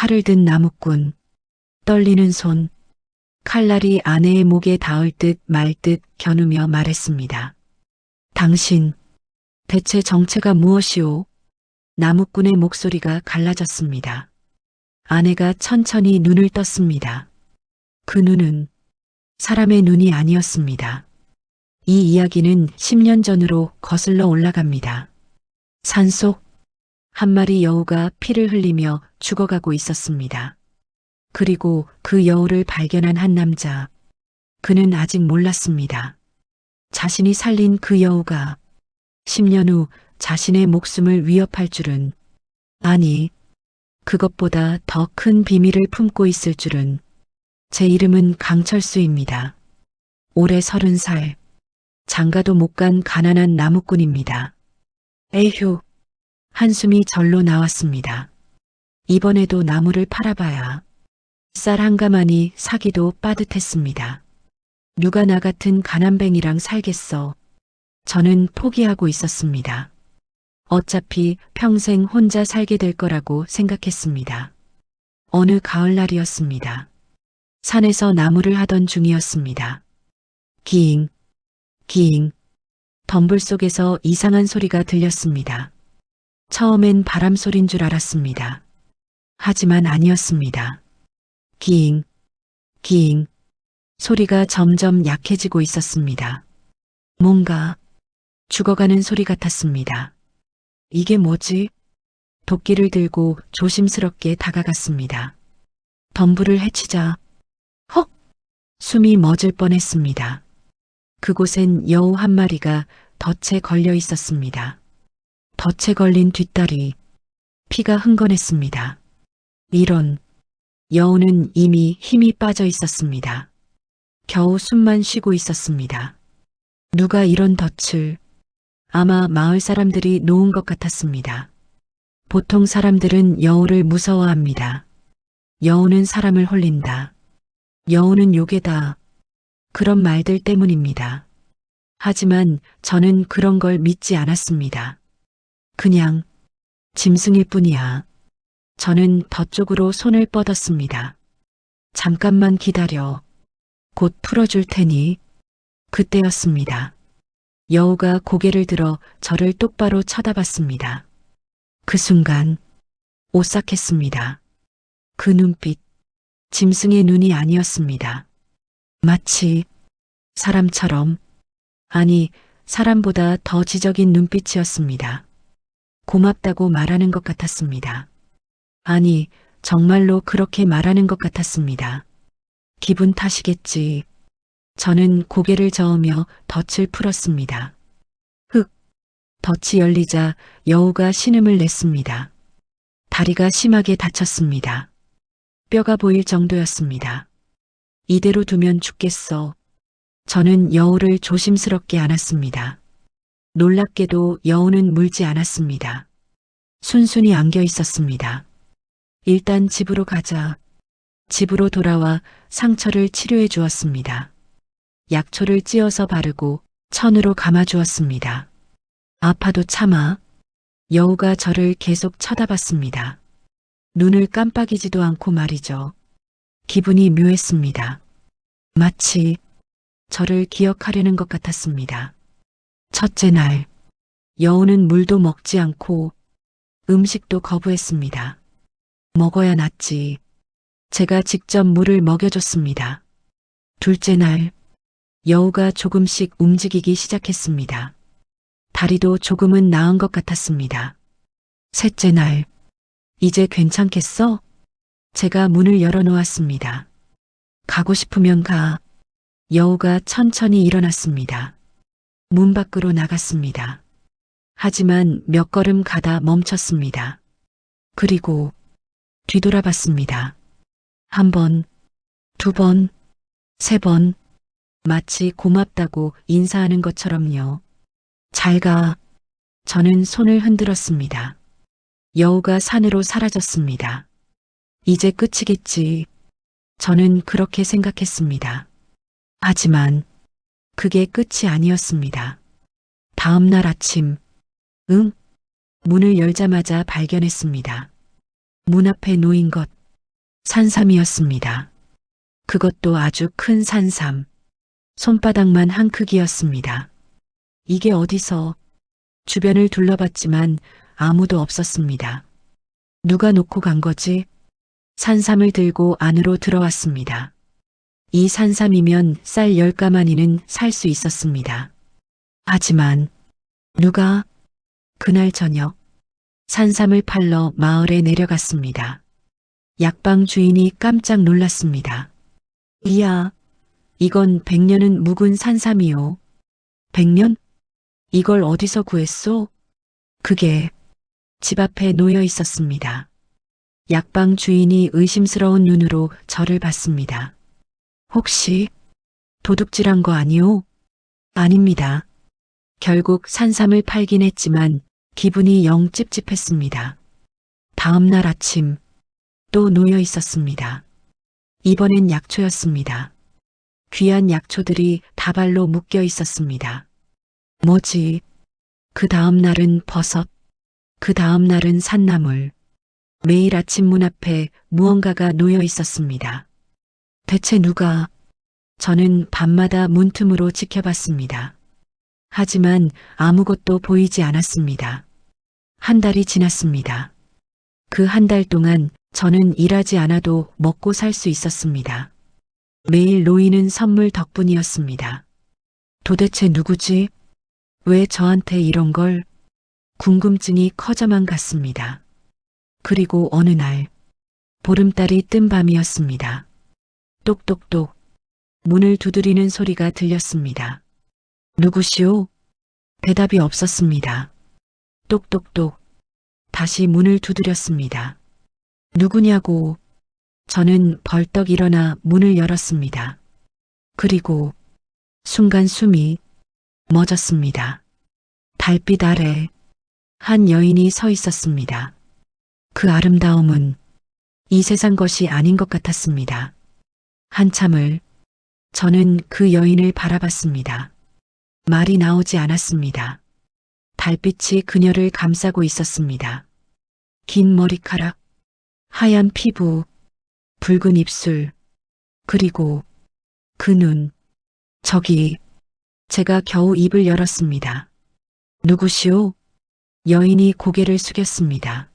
칼을 든 나무꾼, 떨리는 손, 칼날이 아내의 목에 닿을 듯 말 듯 겨누며 말했습니다. 당신, 대체 정체가 무엇이오? 나무꾼의 목소리가 갈라졌습니다. 아내가 천천히 눈을 떴습니다. 그 눈은 사람의 눈이 아니었습니다. 이 이야기는 10년 전으로 거슬러 올라갑니다. 산속 한 마리 여우가 피를 흘리며 죽어가고 있었습니다. 그리고 그 여우를 발견한 한 남자. 그는 아직 몰랐습니다. 자신이 살린 그 여우가 10년 후 자신의 목숨을 위협할 줄은, 아니, 그것보다 더 큰 비밀을 품고 있을 줄은. 제 이름은 강철수입니다. 올해 30살, 장가도 못 간 가난한 나무꾼입니다. 에휴, 한숨이 절로 나왔습니다. 이번에도 나무를 팔아봐야 쌀 한 가마니 사기도 빠듯했습니다. 누가 나 같은 가난뱅이랑 살겠어. 저는 포기하고 있었습니다. 어차피 평생 혼자 살게 될 거라고 생각했습니다. 어느 가을날이었습니다. 산에서 나무를 하던 중이었습니다. 기잉, 기잉, 덤불 속에서 이상한 소리가 들렸습니다. 처음엔 바람 소린 줄 알았습니다. 하지만 아니었습니다. 기잉, 기잉, 소리가 점점 약해지고 있었습니다. 뭔가 죽어가는 소리 같았습니다. 이게 뭐지? 도끼를 들고 조심스럽게 다가갔습니다. 덤불을 해치자 헉! 숨이 멎을 뻔했습니다. 그곳엔 여우 한 마리가 덫에 걸려 있었습니다. 덫에 걸린 뒷다리, 피가 흥건했습니다. 이런, 여우는 이미 힘이 빠져 있었습니다. 겨우 숨만 쉬고 있었습니다. 누가 이런 덫을, 아마 마을 사람들이 놓은 것 같았습니다. 보통 사람들은 여우를 무서워합니다. 여우는 사람을 홀린다. 여우는 요괴다. 그런 말들 때문입니다. 하지만 저는 그런 걸 믿지 않았습니다. 그냥 짐승일 뿐이야. 저는 덫 쪽으로 손을 뻗었습니다. 잠깐만 기다려. 곧 풀어줄 테니. 그때였습니다. 여우가 고개를 들어 저를 똑바로 쳐다봤습니다. 그 순간 오싹했습니다. 그 눈빛, 짐승의 눈이 아니었습니다. 마치 사람처럼, 아니, 사람보다 더 지적인 눈빛이었습니다. 고맙다고 말하는 것 같았습니다. 아니, 정말로 그렇게 말하는 것 같았습니다. 기분 탓이겠지. 저는 고개를 저으며 덫을 풀었습니다. 흑, 덫이 열리자 여우가 신음을 냈습니다. 다리가 심하게 다쳤습니다. 뼈가 보일 정도였습니다. 이대로 두면 죽겠어. 저는 여우를 조심스럽게 안았습니다. 놀랍게도 여우는 물지 않았습니다. 순순히 안겨 있었습니다. 일단 집으로 가자. 집으로 돌아와 상처를 치료해 주었습니다. 약초를 찧어서 바르고 천으로 감아 주었습니다. 아파도 참아. 여우가 저를 계속 쳐다봤습니다. 눈을 깜빡이지도 않고 말이죠. 기분이 묘했습니다. 마치 저를 기억하려는 것 같았습니다. 첫째 날, 여우는 물도 먹지 않고 음식도 거부했습니다. 먹어야 낫지. 제가 직접 물을 먹여줬습니다. 둘째 날, 여우가 조금씩 움직이기 시작했습니다. 다리도 조금은 나은 것 같았습니다. 셋째 날, 이제 괜찮겠어? 제가 문을 열어놓았습니다. 가고 싶으면 가. 여우가 천천히 일어났습니다. 문 밖으로 나갔습니다. 하지만 몇 걸음 가다 멈췄습니다. 그리고 뒤돌아봤습니다. 한 번, 두 번, 세 번, 마치 고맙다고 인사하는 것처럼요. 잘 가. 저는 손을 흔들었습니다. 여우가 산으로 사라졌습니다. 이제 끝이겠지. 저는 그렇게 생각했습니다. 하지만 그게 끝이 아니었습니다. 다음 날 아침, 문을 열자마자 발견했습니다. 문 앞에 놓인 것, 산삼이었습니다. 그것도 아주 큰 산삼. 손바닥만 한 크기였습니다. 이게 어디서? 주변을 둘러봤지만 아무도 없었습니다. 누가 놓고 간 거지? 산삼을 들고 안으로 들어왔습니다. 이 산삼이면 쌀 10가마니는 살 수 있었습니다. 하지만 누가? 그날 저녁 산삼을 팔러 마을에 내려갔습니다. 약방 주인이 깜짝 놀랐습니다. 이야, 이건 100년은 묵은 산삼이요. 100년? 이걸 어디서 구했소? 그게 집 앞에 놓여 있었습니다. 약방 주인이 의심스러운 눈으로 저를 봤습니다. 혹시 도둑질한 거 아니오? 아닙니다. 결국 산삼을 팔긴 했지만 기분이 영 찝찝했습니다. 다음 날 아침 또 놓여 있었습니다. 이번엔 약초였습니다. 귀한 약초들이 다발로 묶여 있었습니다. 뭐지? 그 다음 날은 버섯, 그 다음 날은 산나물. 매일 아침 문 앞에 무언가가 놓여 있었습니다. 대체 누가? 저는 밤마다 문틈으로 지켜봤습니다. 하지만 아무것도 보이지 않았습니다. 한 달이 지났습니다. 그 한 달 동안 저는 일하지 않아도 먹고 살 수 있었습니다. 매일 놓이는 선물 덕분이었습니다. 도대체 누구지? 왜 저한테 이런 걸? 궁금증이 커져만 갔습니다. 그리고 어느 날 보름달이 뜬 밤이었습니다. 똑똑똑 문을 두드리는 소리가 들렸습니다. 누구시오? 대답이 없었습니다. 똑똑똑 다시 문을 두드렸습니다. 누구냐고. 저는 벌떡 일어나 문을 열었습니다. 그리고 순간 숨이 멎었습니다. 달빛 아래 한 여인이 서 있었습니다. 그 아름다움은 이 세상 것이 아닌 것 같았습니다. 한참을 저는 그 여인을 바라봤습니다. 말이 나오지 않았습니다. 달빛이 그녀를 감싸고 있었습니다. 긴 머리카락, 하얀 피부, 붉은 입술, 그리고 그 눈. 저기, 제가 겨우 입을 열었습니다. 누구시오? 여인이 고개를 숙였습니다.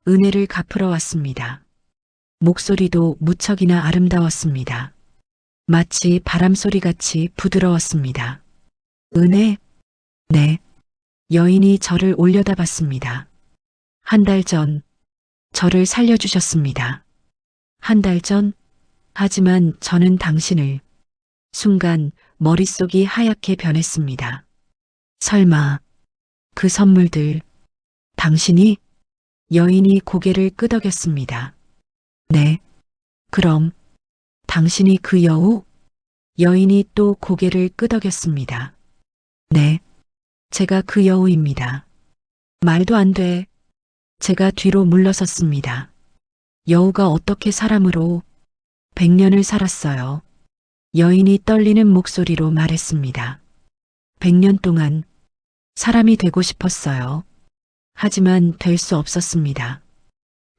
은혜를 갚으러 왔습니다. 목소리도 무척이나 아름다웠습니다. 마치 바람소리같이 부드러웠습니다. 은혜? 네. 여인이 저를 올려다봤습니다. 한 달 전, 저를 살려주셨습니다. 한 달 전? 하지만 저는 당신을. 순간 머릿속이 하얗게 변했습니다. 설마 그 선물들, 당신이? 여인이 고개를 끄덕였습니다. 네. 그럼 당신이 그 여우? 여인이 또 고개를 끄덕였습니다. 네. 제가 그 여우입니다. 말도 안 돼. 제가 뒤로 물러섰습니다. 여우가 어떻게 사람으로 100년을 살았어요. 여인이 떨리는 목소리로 말했습니다. 100년 동안 사람이 되고 싶었어요. 하지만 될 수 없었습니다.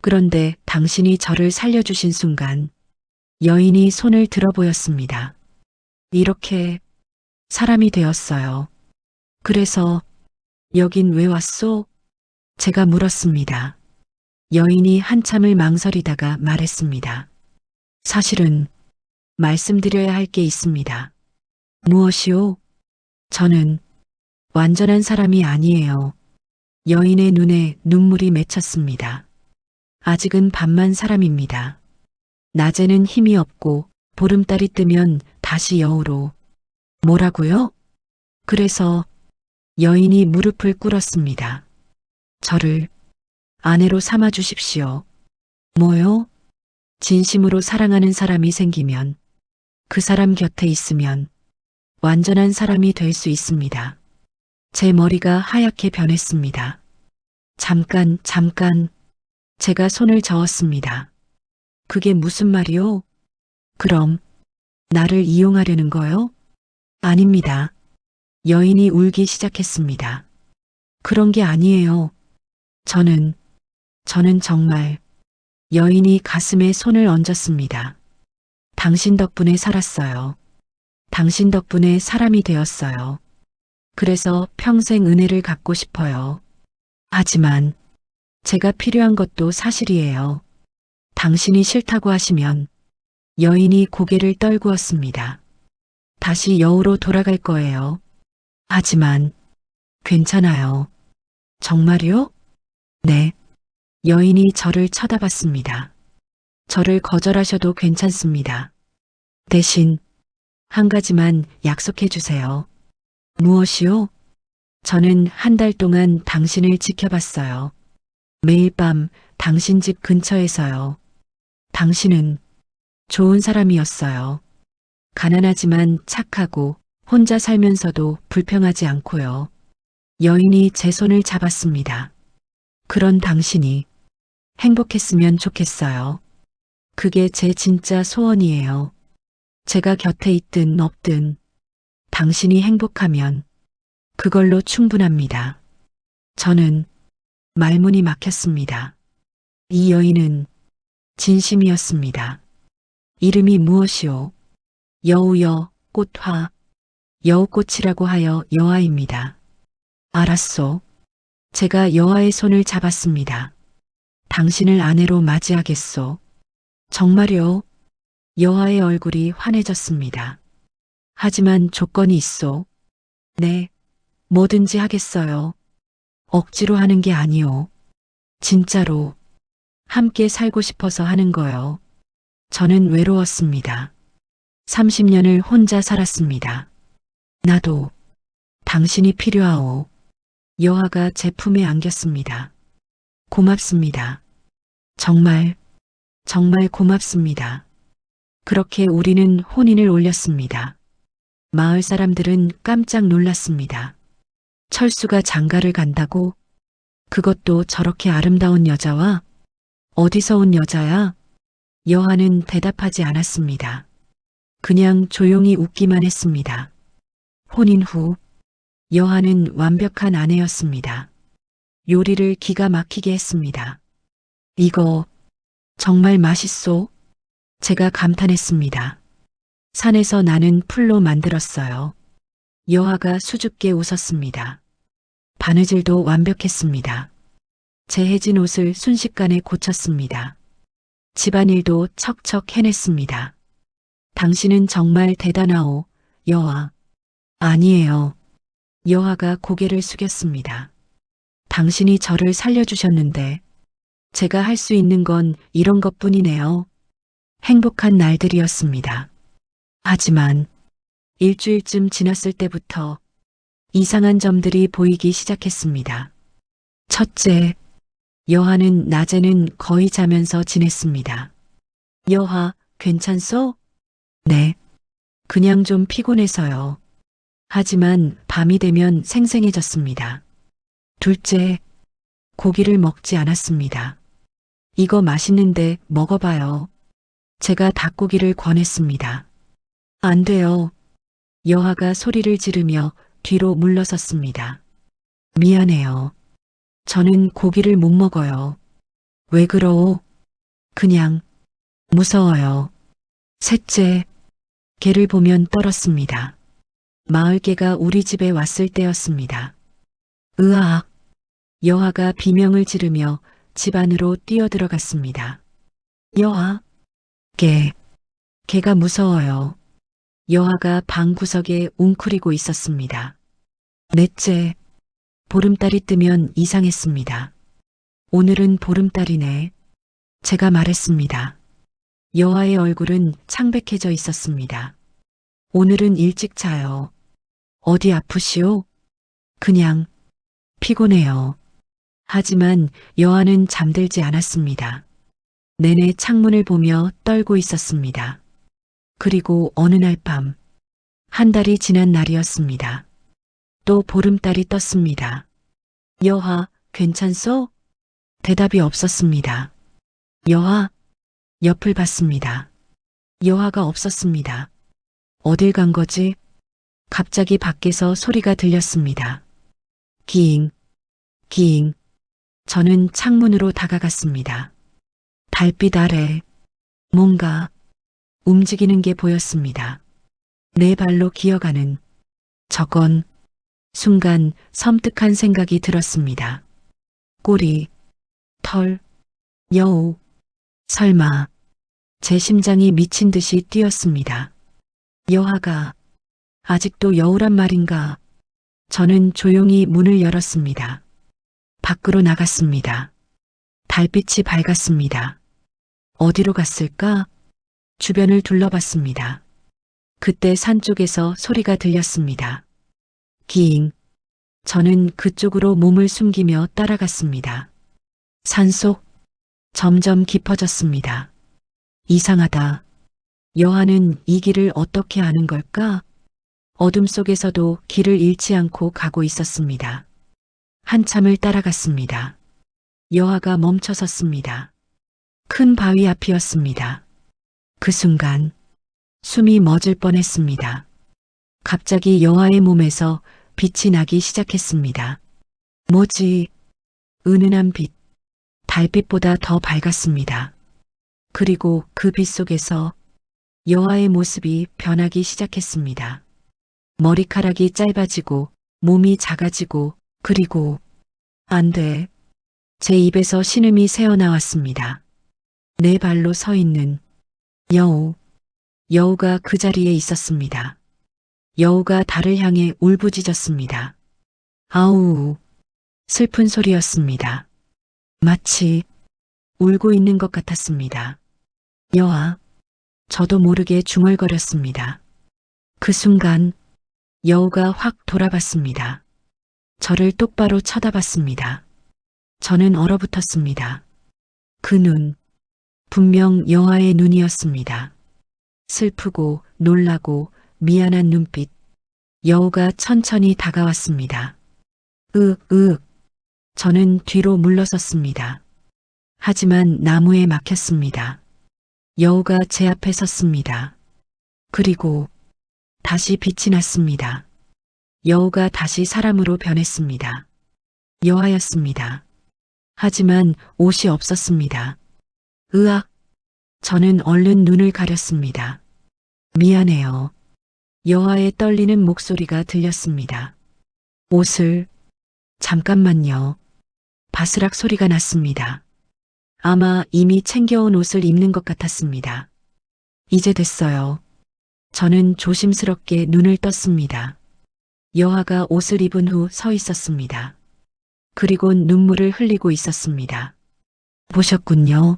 그런데 당신이 저를 살려주신 순간 여인이 손을 들어 보였습니다. 이렇게 사람이 되었어요. 그래서 여긴 왜 왔소? 제가 물었습니다. 여인이 한참을 망설이다가 말했습니다. 사실은 말씀드려야 할 게 있습니다. 무엇이오? 저는 완전한 사람이 아니에요. 여인의 눈에 눈물이 맺혔습니다. 아직은 반만 사람입니다. 낮에는 힘이 없고 보름달이 뜨면 다시 여우로. 뭐라고요? 그래서 여인이 무릎을 꿇었습니다. 저를 아내로 삼아 주십시오. 뭐요? 진심으로 사랑하는 사람이 생기면 그 사람 곁에 있으면 완전한 사람이 될 수 있습니다. 제 머리가 하얗게 변했습니다. 잠깐, 제가 손을 저었습니다. 그게 무슨 말이요? 그럼 나를 이용하려는 거요? 아닙니다. 여인이 울기 시작했습니다. 그런 게 아니에요. 저는 정말 여인이 가슴에 손을 얹었습니다. 당신 덕분에 살았어요. 당신 덕분에 사람이 되었어요. 그래서 평생 은혜를 갚고 싶어요. 하지만 제가 필요한 것도 사실이에요. 당신이 싫다고 하시면 여인이 고개를 떨구었습니다. 다시 여우로 돌아갈 거예요. 하지만 괜찮아요. 정말요? 네. 여인이 저를 쳐다봤습니다. 저를 거절하셔도 괜찮습니다. 대신 한 가지만 약속해 주세요. 무엇이요? 저는 한 달 동안 당신을 지켜봤어요. 매일 밤 당신 집 근처에서요. 당신은 좋은 사람이었어요. 가난하지만 착하고 혼자 살면서도 불평하지 않고요. 여인이 제 손을 잡았습니다. 그런 당신이 행복했으면 좋겠어요. 그게 제 진짜 소원이에요. 제가 곁에 있든 없든 당신이 행복하면 그걸로 충분합니다. 저는 말문이 막혔습니다. 이 여인은 진심이었습니다. 이름이 무엇이오? 여우여, 꽃화, 여우꽃이라고 하여 여아입니다. 알았소. 제가 여아의 손을 잡았습니다. 당신을 아내로 맞이하겠소. 정말요? 여아의 얼굴이 환해졌습니다. 하지만 조건이 있소. 네, 뭐든지 하겠어요. 억지로 하는 게 아니오. 진짜로 함께 살고 싶어서 하는 거요. 저는 외로웠습니다. 30년을 혼자 살았습니다. 나도 당신이 필요하오. 여아가 제 품에 안겼습니다. 고맙습니다. 정말, 정말 고맙습니다. 그렇게 우리는 혼인을 올렸습니다. 마을 사람들은 깜짝 놀랐습니다. 철수가 장가를 간다고? 그것도 저렇게 아름다운 여자와? 어디서 온 여자야? 여아는 대답하지 않았습니다. 그냥 조용히 웃기만 했습니다. 혼인 후 여아는 완벽한 아내였습니다. 요리를 기가 막히게 했습니다. 이거 정말 맛있소? 제가 감탄했습니다. 산에서 나는 풀로 만들었어요. 여아가 수줍게 웃었습니다. 바느질도 완벽했습니다. 제 해진 옷을 순식간에 고쳤습니다. 집안일도 척척 해냈습니다. 당신은 정말 대단하오, 여아. 아니에요. 여아가 고개를 숙였습니다. 당신이 저를 살려주셨는데 제가 할 수 있는 건 이런 것뿐이네요. 행복한 날들이었습니다. 하지만 일주일쯤 지났을 때부터 이상한 점들이 보이기 시작했습니다. 첫째, 여아는 낮에는 거의 자면서 지냈습니다. 여아, 괜찮소? 네. 그냥 좀 피곤해서요. 하지만 밤이 되면 생생해졌습니다. 둘째, 고기를 먹지 않았습니다. 이거 맛있는데 먹어봐요. 제가 닭고기를 권했습니다. 안 돼요. 여아가 소리를 지르며 뒤로 물러섰습니다. 미안해요. 저는 고기를 못 먹어요. 왜 그러오? 그냥 무서워요. 셋째, 개를 보면 떨었습니다. 마을 개가 우리 집에 왔을 때였습니다. 으악! 여아가 비명을 지르며 집 안으로 뛰어들어갔습니다. 여아, 개가 무서워요. 여아가 방 구석에 웅크리고 있었습니다. 넷째, 보름달이 뜨면 이상했습니다. 오늘은 보름달이네. 제가 말했습니다. 여아의 얼굴은 창백해져 있었습니다. 오늘은 일찍 자요. 어디 아프시오? 그냥 피곤해요. 하지만 여아는 잠들지 않았습니다. 내내 창문을 보며 떨고 있었습니다. 그리고 어느 날 밤, 한 달이 지난 날이었습니다. 또 보름달이 떴습니다. 여아, 괜찮소? 대답이 없었습니다. 여아, 옆을 봤습니다. 여아가 없었습니다. 어딜 간 거지? 갑자기 밖에서 소리가 들렸습니다. 기잉, 기잉. 저는 창문으로 다가갔습니다. 달빛 아래 뭔가 움직이는 게 보였습니다. 내 발로 기어가는 저건 순간 섬뜩한 생각이 들었습니다. 꼬리, 털, 여우, 설마 제 심장이 미친 듯이 뛰었습니다. 여하가 아직도 여우란 말인가? 저는 조용히 문을 열었습니다. 밖으로 나갔습니다. 달빛이 밝았습니다. 어디로 갔을까? 주변을 둘러봤습니다. 그때 산 쪽에서 소리가 들렸습니다. 기잉. 저는 그쪽으로 몸을 숨기며 따라갔습니다. 산속 점점 깊어졌습니다. 이상하다. 여하는 이 길을 어떻게 아는 걸까? 어둠 속에서도 길을 잃지 않고 가고 있었습니다. 한참을 따라갔습니다. 여하가 멈춰 섰습니다. 큰 바위 앞이었습니다. 그 순간 숨이 멎을 뻔했습니다. 갑자기 여하의 몸에서 빛이 나기 시작했습니다. 뭐지? 은은한 빛. 달빛보다 더 밝았습니다. 그리고 그 빛 속에서 여하의 모습이 변하기 시작했습니다. 머리카락이 짧아지고 몸이 작아지고 그리고 안 돼. 제 입에서 신음이 새어나왔습니다. 내 발로 서 있는 여우. 여우가 그 자리에 있었습니다. 여우가 달을 향해 울부짖었습니다. 아우. 슬픈 소리였습니다. 마치 울고 있는 것 같았습니다. 여하. 저도 모르게 중얼거렸습니다. 그 순간 여우가 확 돌아봤습니다. 저를 똑바로 쳐다봤습니다. 저는 얼어붙었습니다. 그 눈, 분명 여하의 눈이었습니다. 슬프고 놀라고 미안한 눈빛. 여우가 천천히 다가왔습니다. 저는 뒤로 물러섰습니다. 하지만 나무에 막혔습니다. 여우가 제 앞에 섰습니다. 그리고 다시 빛이 났습니다. 여우가 다시 사람으로 변했습니다. 여하였습니다. 하지만 옷이 없었습니다. 으악! 저는 얼른 눈을 가렸습니다. 미안해요. 여하의 떨리는 목소리가 들렸습니다. 옷을 잠깐만요. 바스락 소리가 났습니다. 아마 이미 챙겨온 옷을 입는 것 같았습니다. 이제 됐어요. 저는 조심스럽게 눈을 떴습니다. 여하가 옷을 입은 후 서 있었습니다. 그리곤 눈물을 흘리고 있었습니다. 보셨군요.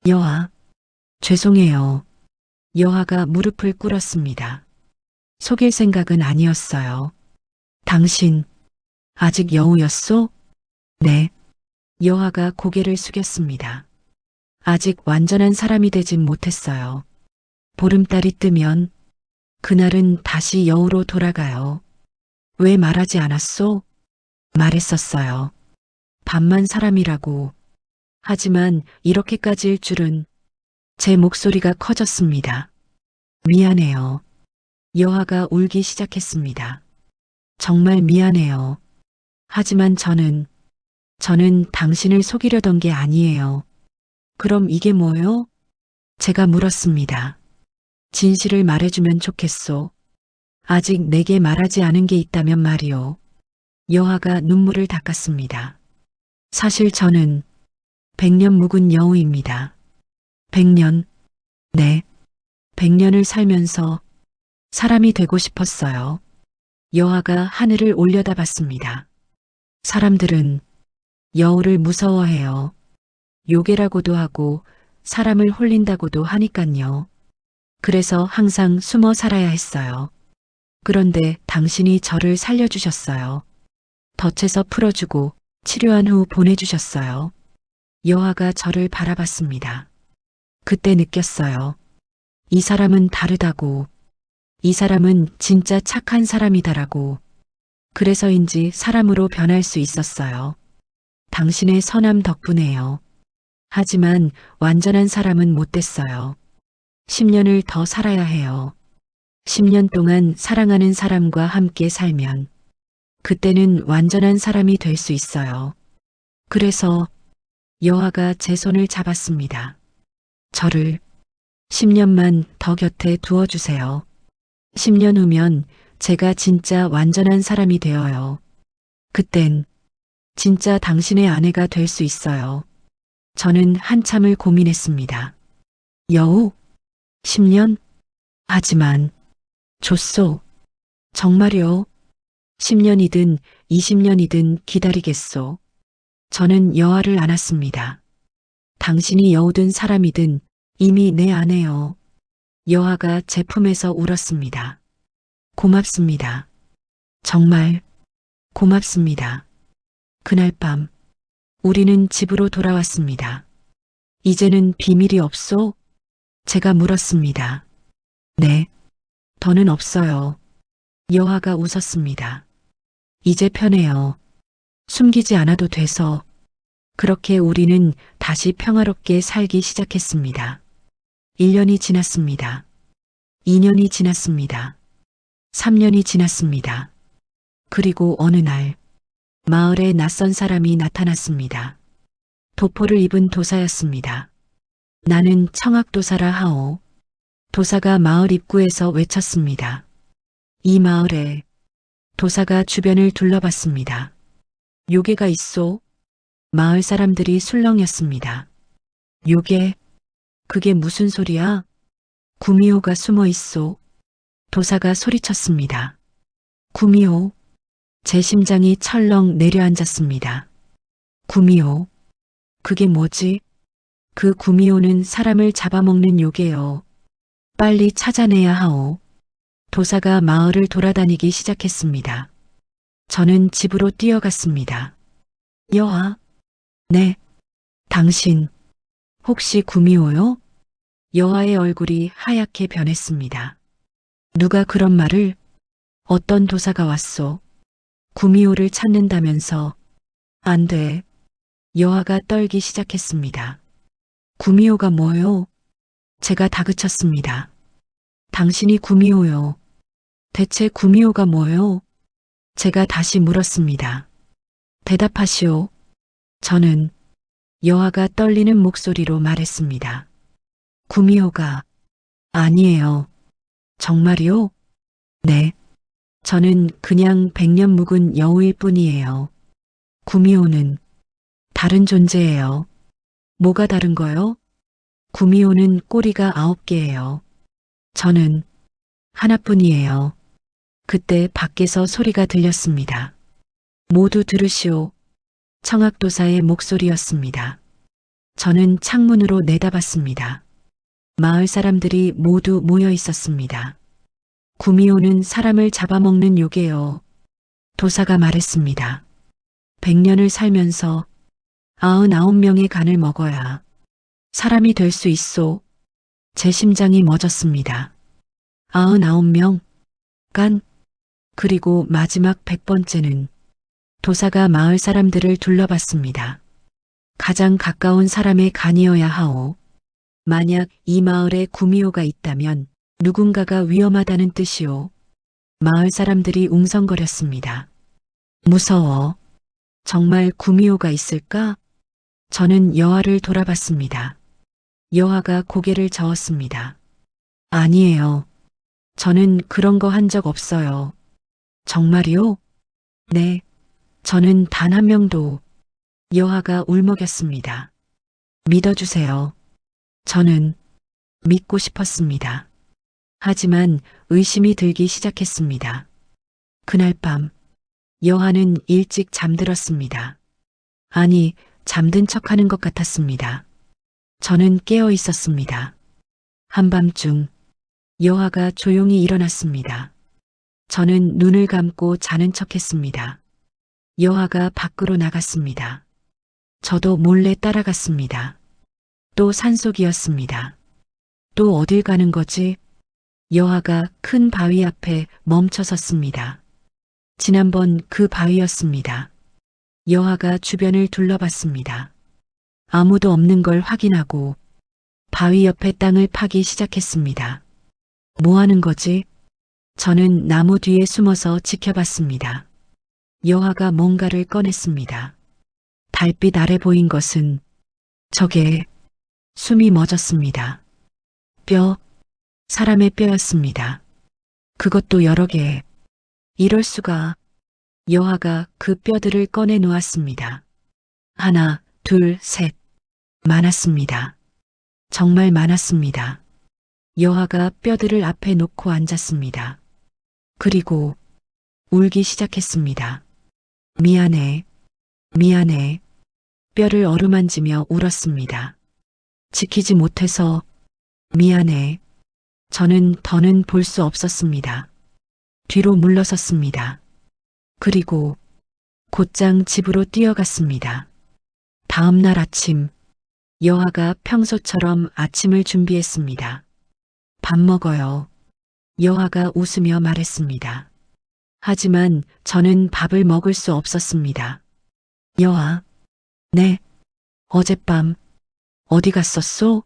여하. 죄송해요. 여하가 무릎을 꿇었습니다. 속일 생각은 아니었어요. 당신 아직 여우였소? 네. 여하가 고개를 숙였습니다. 아직 완전한 사람이 되진 못했어요. 보름달이 뜨면 그날은 다시 여우로 돌아가요. 왜 말하지 않았소? 말했었어요. 반만 사람이라고. 하지만 이렇게까지일 줄은. 제 목소리가 커졌습니다. 미안해요. 여하가 울기 시작했습니다. 정말 미안해요. 하지만 저는 당신을 속이려던 게 아니에요. 그럼 이게 뭐요? 제가 물었습니다. 진실을 말해주면 좋겠소. 아직 내게 말하지 않은 게 있다면 말이오. 여하가 눈물을 닦았습니다. 사실 저는 100년 묵은 여우입니다. 100년? 네. 100년을 살면서 사람이 되고 싶었어요. 여하가 하늘을 올려다봤습니다. 사람들은 여우를 무서워해요. 요괴라고도 하고 사람을 홀린다고도 하니깐요. 그래서 항상 숨어 살아야 했어요. 그런데 당신이 저를 살려주셨어요. 덫에서 풀어주고 치료한 후 보내주셨어요. 여하가 저를 바라봤습니다. 그때 느꼈어요. 이 사람은 다르다고. 이 사람은 진짜 착한 사람이다라고. 그래서인지 사람으로 변할 수 있었어요. 당신의 선함 덕분에요. 하지만 완전한 사람은 못 됐어요. 10년을 더 살아야 해요. 10년 동안 사랑하는 사람과 함께 살면 그때는 완전한 사람이 될 수 있어요. 그래서 여하가 제 손을 잡았습니다. 저를 10년만 더 곁에 두어주세요. 10년 후면 제가 진짜 완전한 사람이 되어요. 그땐 진짜 당신의 아내가 될 수 있어요. 저는 한참을 고민했습니다. 여우? 10년? 하지만 줬소. 정말요? 10년이든 20년이든 기다리겠소. 저는 여아를 안았습니다. 당신이 여우든 사람이든 이미 내 아내요. 여아가 제 품에서 울었습니다. 고맙습니다. 정말 고맙습니다. 그날 밤 우리는 집으로 돌아왔습니다. 이제는 비밀이 없소? 제가 물었습니다. 네, 더는 없어요. 여아가 웃었습니다. 이제 편해요. 숨기지 않아도 돼서. 그렇게 우리는 다시 평화롭게 살기 시작했습니다. 1년이 지났습니다. 2년이 지났습니다. 3년이 지났습니다. 그리고 어느 날 마을에 낯선 사람이 나타났습니다. 도포를 입은 도사였습니다. 나는 청학도사라 하오. 도사가 마을 입구에서 외쳤습니다. 이 마을에. 도사가 주변을 둘러봤습니다. 요괴가 있소? 마을 사람들이 술렁였습니다. 요괴? 그게 무슨 소리야? 구미호가 숨어 있소. 도사가 소리쳤습니다. 구미호. 제 심장이 철렁 내려앉았습니다. 구미호. 그게 뭐지? 그 구미호는 사람을 잡아먹는 요괴요. 빨리 찾아내야 하오. 도사가 마을을 돌아다니기 시작했습니다. 저는 집으로 뛰어갔습니다. 여아? 네. 당신, 혹시 구미호요? 여아의 얼굴이 하얗게 변했습니다. 누가 그런 말을? 어떤 도사가 왔소? 구미호를 찾는다면서. 안 돼. 여아가 떨기 시작했습니다. 구미호가 뭐요? 제가 다그쳤습니다. 당신이 구미호요. 대체 구미호가 뭐요? 제가 다시 물었습니다. 대답하시오. 저는 여아가 떨리는 목소리로 말했습니다. 구미호가 아니에요. 정말이요? 네. 저는 그냥 100년 묵은 여우일 뿐이에요. 구미호는 다른 존재예요. 뭐가 다른 거요? 구미호는 꼬리가 9개예요. 저는 하나뿐이에요. 그때 밖에서 소리가 들렸습니다. 모두 들으시오. 청학도사의 목소리였습니다. 저는 창문으로 내다봤습니다. 마을 사람들이 모두 모여 있었습니다. 구미호는 사람을 잡아먹는 요괴요. 도사가 말했습니다. 100년을 살면서 99명의 간을 먹어야 사람이 될 수 있소. 제 심장이 멎었습니다. 99명? 간? 그리고 마지막 100번째는 도사가 마을 사람들을 둘러봤습니다. 가장 가까운 사람의 간이어야 하오. 만약 이 마을에 구미호가 있다면 누군가가 위험하다는 뜻이오. 마을 사람들이 웅성거렸습니다. 무서워. 정말 구미호가 있을까? 저는 여아를 돌아봤습니다. 여아가 고개를 저었습니다. 아니에요. 저는 그런 거 한 적 없어요. 정말이요? 네. 저는 단 한 명도. 여아가 울먹였습니다. 믿어주세요. 저는 믿고 싶었습니다. 하지만 의심이 들기 시작했습니다. 그날 밤 여아는 일찍 잠들었습니다. 아니, 잠든 척하는 것 같았습니다. 저는 깨어 있었습니다. 한밤중 여아가 조용히 일어났습니다. 저는 눈을 감고 자는 척했습니다. 여아가 밖으로 나갔습니다. 저도 몰래 따라갔습니다. 또 산속이었습니다. 또 어딜 가는 거지? 여아가 큰 바위 앞에 멈춰 섰습니다. 지난번 그 바위였습니다. 여아가 주변을 둘러봤습니다. 아무도 없는 걸 확인하고 바위 옆에 땅을 파기 시작했습니다. 뭐 하는 거지? 저는 나무 뒤에 숨어서 지켜봤습니다. 여아가 뭔가를 꺼냈습니다. 달빛 아래 보인 것은 저게 숨이 멎었습니다. 뼈, 사람의 뼈였습니다. 그것도 여러 개. 이럴 수가. 여아가 그 뼈들을 꺼내 놓았습니다. 하나, 둘, 셋. 많았습니다. 정말 많았습니다. 여아가 뼈들을 앞에 놓고 앉았습니다. 그리고 울기 시작했습니다. 미안해, 미안해. 뼈를 어루만지며 울었습니다. 지키지 못해서 미안해. 저는 더는 볼 수 없었습니다. 뒤로 물러섰습니다. 그리고 곧장 집으로 뛰어갔습니다. 다음 날 아침, 여아가 평소처럼 아침을 준비했습니다. 밥 먹어요. 여아가 웃으며 말했습니다. 하지만 저는 밥을 먹을 수 없었습니다. 여아, 네, 어젯밤 어디 갔었소?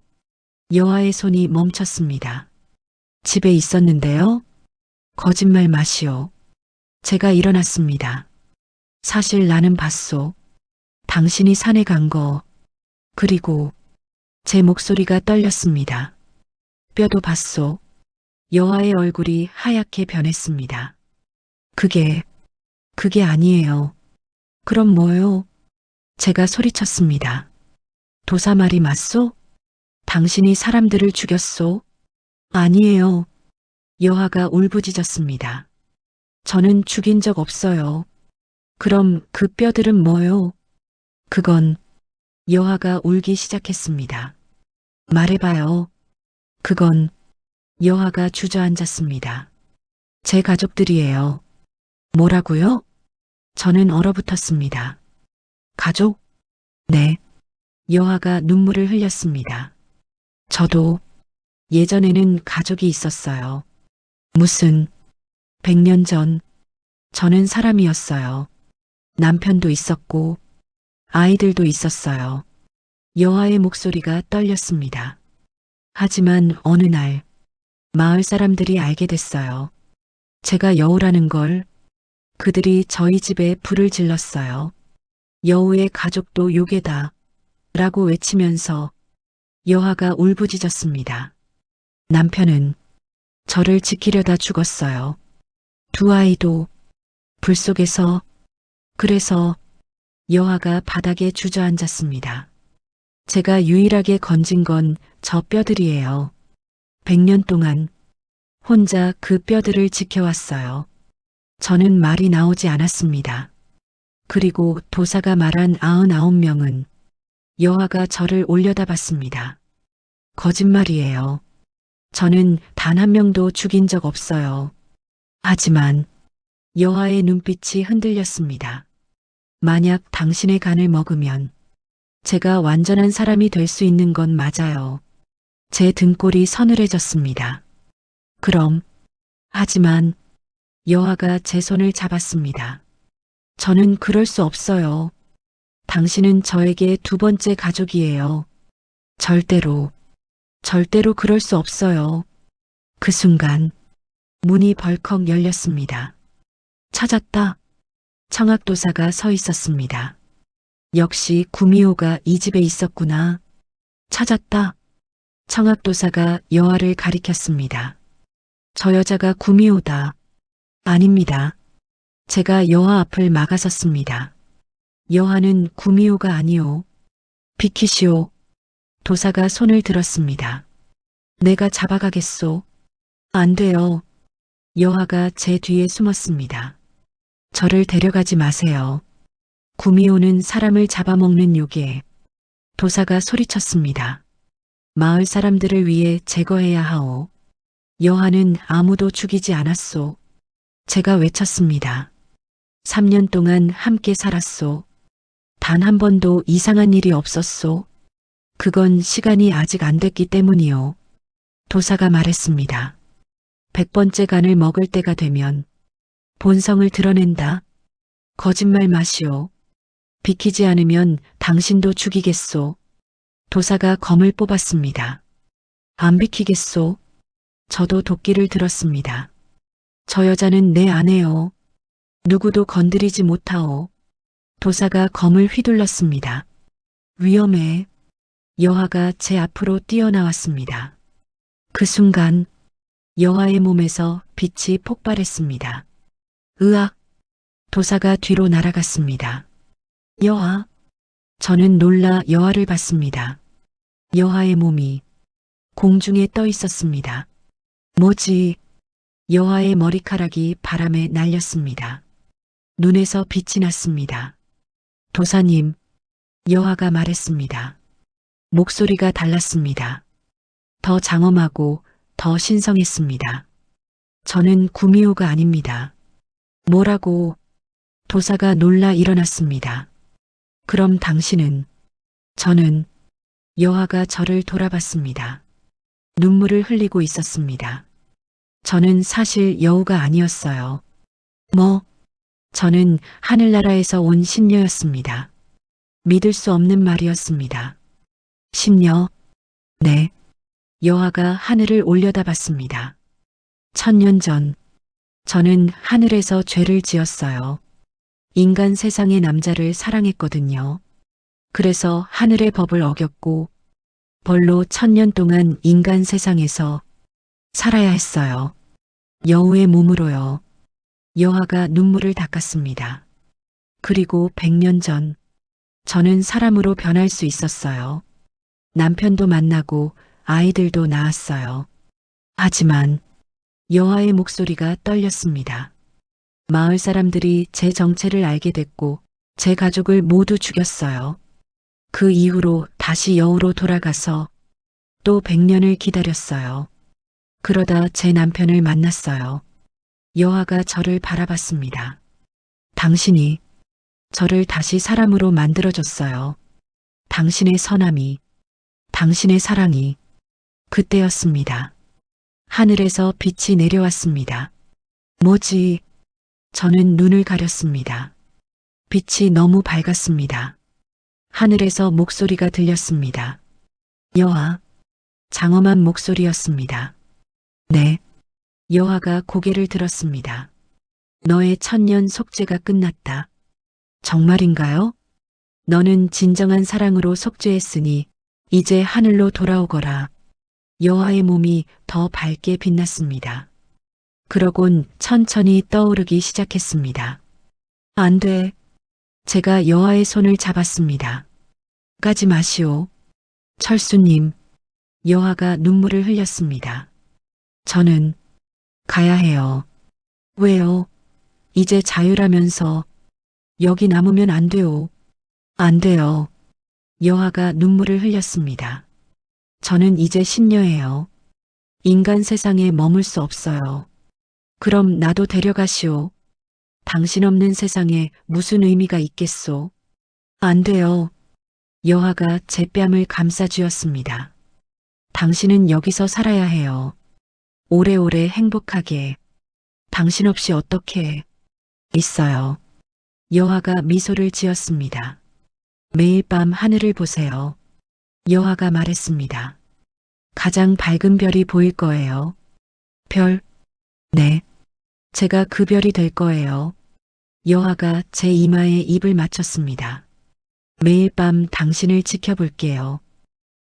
여아의 손이 멈췄습니다. 집에 있었는데요. 거짓말 마시오. 제가 일어났습니다. 사실 나는 봤소. 당신이 산에 간 거. 그리고 제 목소리가 떨렸습니다. 뼈도 봤소. 여아의 얼굴이 하얗게 변했습니다. 그게 아니에요. 그럼 뭐요? 제가 소리쳤습니다. 도사 말이 맞소? 당신이 사람들을 죽였소? 아니에요. 여아가 울부짖었습니다. 저는 죽인 적 없어요. 그럼 그 뼈들은 뭐요? 그건 여아가 울기 시작했습니다. 말해봐요. 그건 여아가 주저앉았습니다. 제 가족들이에요. 뭐라고요? 저는 얼어붙었습니다. 가족? 네. 여아가 눈물을 흘렸습니다. 저도 예전에는 가족이 있었어요. 무슨 100년 전 저는 사람이었어요. 남편도 있었고 아이들도 있었어요. 여아의 목소리가 떨렸습니다. 하지만 어느 날 마을 사람들이 알게 됐어요. 제가 여우라는 걸. 그들이 저희 집에 불을 질렀어요. 여우의 가족도 요괴다 라고 외치면서 여아가 울부짖었습니다. 남편은 저를 지키려다 죽었어요. 두 아이도 불 속에서. 그래서 여아가 바닥에 주저앉았습니다. 제가 유일하게 건진 건 저 뼈들이에요. 100년 동안 혼자 그 뼈들을 지켜왔어요. 저는 말이 나오지 않았습니다. 그리고 도사가 말한 99명은 여아가 저를 올려다봤습니다. 거짓말이에요. 저는 단 한 명도 죽인 적 없어요. 하지만 여아의 눈빛이 흔들렸습니다. 만약 당신의 간을 먹으면 제가 완전한 사람이 될 수 있는 건 맞아요. 제 등골이 서늘해졌습니다. 그럼, 하지만 여아가 제 손을 잡았습니다. 저는 그럴 수 없어요. 당신은 저에게 두 번째 가족이에요. 절대로 그럴 수 없어요. 그 순간 문이 벌컥 열렸습니다. 찾았다. 청학도사가 서 있었습니다. 역시 구미호가 이 집에 있었구나. 찾았다. 청학도사가 여아를 가리켰습니다. 저 여자가 구미호다. 아닙니다. 제가 여아 앞을 막아섰습니다. 여아는 구미호가 아니오. 비키시오. 도사가 손을 들었습니다. 내가 잡아가겠소. 안 돼요. 여아가 제 뒤에 숨었습니다. 저를 데려가지 마세요. 구미호는 사람을 잡아먹는 요괴. 도사가 소리쳤습니다. 마을 사람들을 위해 제거해야 하오. 여아는 아무도 죽이지 않았소. 제가 외쳤습니다. 3년 동안 함께 살았소. 단 한 번도 이상한 일이 없었소. 그건 시간이 아직 안 됐기 때문이요. 도사가 말했습니다. 100번째 간을 먹을 때가 되면 본성을 드러낸다. 거짓말 마시오. 비키지 않으면 당신도 죽이겠소. 도사가 검을 뽑았습니다. 안 비키겠소. 저도 도끼를 들었습니다. 저 여자는 내 아내요. 누구도 건드리지 못하오. 도사가 검을 휘둘렀습니다. 위험해. 여호와가 제 앞으로 뛰어나왔습니다. 그 순간 여호와의 몸에서 빛이 폭발했습니다. 으악! 도사가 뒤로 날아갔습니다. 여호와! 저는 놀라 여호와를 봤습니다. 여호와의 몸이 공중에 떠 있었습니다. 뭐지? 여호와의 머리카락이 바람에 날렸습니다. 눈에서 빛이 났습니다. 도사님, 여호와가 말했습니다. 목소리가 달랐습니다. 더 장엄하고 더 신성했습니다. 저는 구미호가 아닙니다. 뭐라고? 도사가 놀라 일어났습니다. 그럼 당신은? 저는 여호와가 저를 돌아봤습니다. 눈물을 흘리고 있었습니다. 저는 사실 여우가 아니었어요. 뭐? 저는 하늘나라에서 온 신녀였습니다. 믿을 수 없는 말이었습니다. 신녀? 네. 여호와가 하늘을 올려다봤습니다. 1000년 전, 저는 하늘에서 죄를 지었어요. 인간 세상의 남자를 사랑했거든요. 그래서 하늘의 법을 어겼고 벌로 1000년 동안 인간 세상에서 살아야 했어요. 여우의 몸으로요. 여호와가 눈물을 닦았습니다. 그리고 100년 전 저는 사람으로 변할 수 있었어요. 남편도 만나고 아이들도 낳았어요. 하지만 여호와의 목소리가 떨렸습니다. 마을 사람들이 제 정체를 알게 됐고 제 가족을 모두 죽였어요. 그 이후로 다시 여우로 돌아가서 또 100년을 기다렸어요. 그러다 제 남편을 만났어요. 여호와가 저를 바라봤습니다. 당신이 저를 다시 사람으로 만들어줬어요. 당신의 선함이, 당신의 사랑이 그때였습니다. 하늘에서 빛이 내려왔습니다. 뭐지? 저는 눈을 가렸습니다. 빛이 너무 밝았습니다. 하늘에서 목소리가 들렸습니다. 여호와, 장엄한 목소리였습니다. 네. 여호와가 고개를 들었습니다. 너의 1000년 속죄가 끝났다. 정말인가요? 너는 진정한 사랑으로 속죄했으니 이제 하늘로 돌아오거라. 여호와의 몸이 더 밝게 빛났습니다. 그러곤 천천히 떠오르기 시작했습니다. 안 돼. 제가 여호와의 손을 잡았습니다. 가지 마시오. 철수님, 여호와가 눈물을 흘렸습니다. 저는 가야 해요. 왜요? 이제 자유라면서 여기 남으면 안 돼요. 안 돼요. 여호와가 눈물을 흘렸습니다. 저는 이제 신녀예요. 인간 세상에 머물 수 없어요. 그럼 나도 데려가시오. 당신 없는 세상에 무슨 의미가 있겠소? 안 돼요. 여호와가 제 뺨을 감싸 쥐었습니다. 당신은 여기서 살아야 해요. 오래오래 행복하게. 당신 없이 어떻게 있어요. 여호와가 미소를 지었습니다. 매일 밤 하늘을 보세요. 여호와가 말했습니다. 가장 밝은 별이 보일 거예요. 별? 네. 제가 그 별이 될 거예요. 여호와가 제 이마에 입을 맞췄습니다. 매일 밤 당신을 지켜볼게요.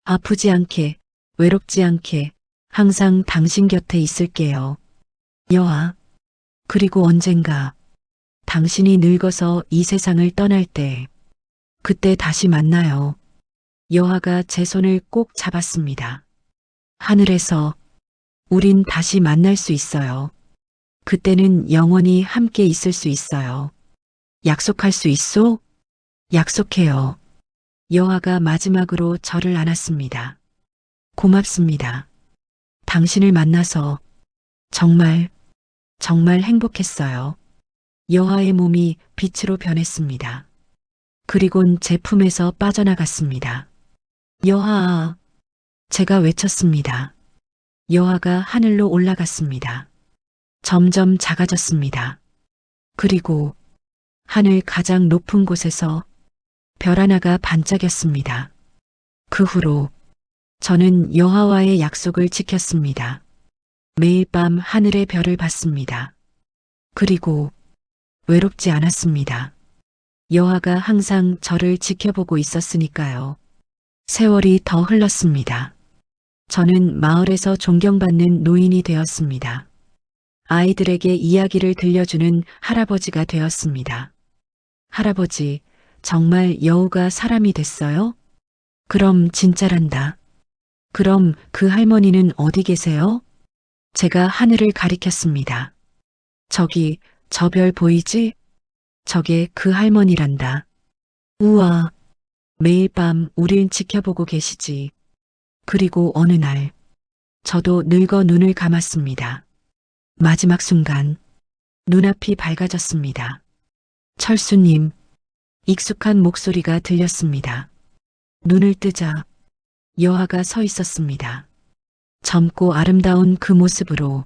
아프지 않게, 외롭지 않게 항상 당신 곁에 있을게요. 여호와. 그리고 언젠가 당신이 늙어서 이 세상을 떠날 때 그때 다시 만나요. 여호와가 제 손을 꼭 잡았습니다. 하늘에서 우린 다시 만날 수 있어요. 그때는 영원히 함께 있을 수 있어요. 약속할 수 있소? 약속해요. 여호와가 마지막으로 저를 안았습니다. 고맙습니다. 당신을 만나서 정말 행복했어요. 여호와의 몸이 빛으로 변했습니다. 그리곤 제 품에서 빠져나갔습니다. 여호와, 제가 외쳤습니다. 여호와가 하늘로 올라갔습니다. 점점 작아졌습니다. 그리고 하늘 가장 높은 곳에서 별 하나가 반짝였습니다. 그 후로 저는 여호와와의 약속을 지켰습니다. 매일 밤 하늘의 별을 봤습니다. 그리고 외롭지 않았습니다. 여호와가 항상 저를 지켜보고 있었으니까요. 세월이 더 흘렀습니다. 저는 마을에서 존경받는 노인이 되었습니다. 아이들에게 이야기를 들려주는 할아버지가 되었습니다. 할아버지, 정말 여우가 사람이 됐어요? 그럼 진짜란다. 그럼 그 할머니는 어디 계세요? 제가 하늘을 가리켰습니다. 저기, 저 별 보이지? 저게 그 할머니란다. 우와, 매일 밤 우릴 지켜보고 계시지. 그리고 어느 날, 저도 늙어 눈을 감았습니다. 마지막 순간, 눈앞이 밝아졌습니다. 철수님, 익숙한 목소리가 들렸습니다. 눈을 뜨자 여아가 서 있었습니다. 젊고 아름다운 그 모습으로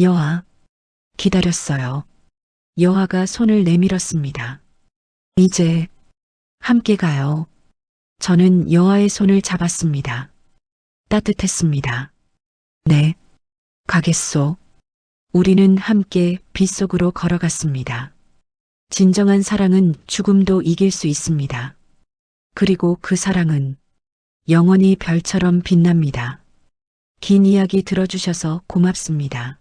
여아, 기다렸어요. 여아가 손을 내밀었습니다. 이제 함께 가요. 저는 여아의 손을 잡았습니다. 따뜻했습니다. 네, 가겠소. 우리는 함께 빗속으로 걸어갔습니다. 진정한 사랑은 죽음도 이길 수 있습니다. 그리고 그 사랑은 영원히 별처럼 빛납니다. 긴 이야기 들어주셔서 고맙습니다.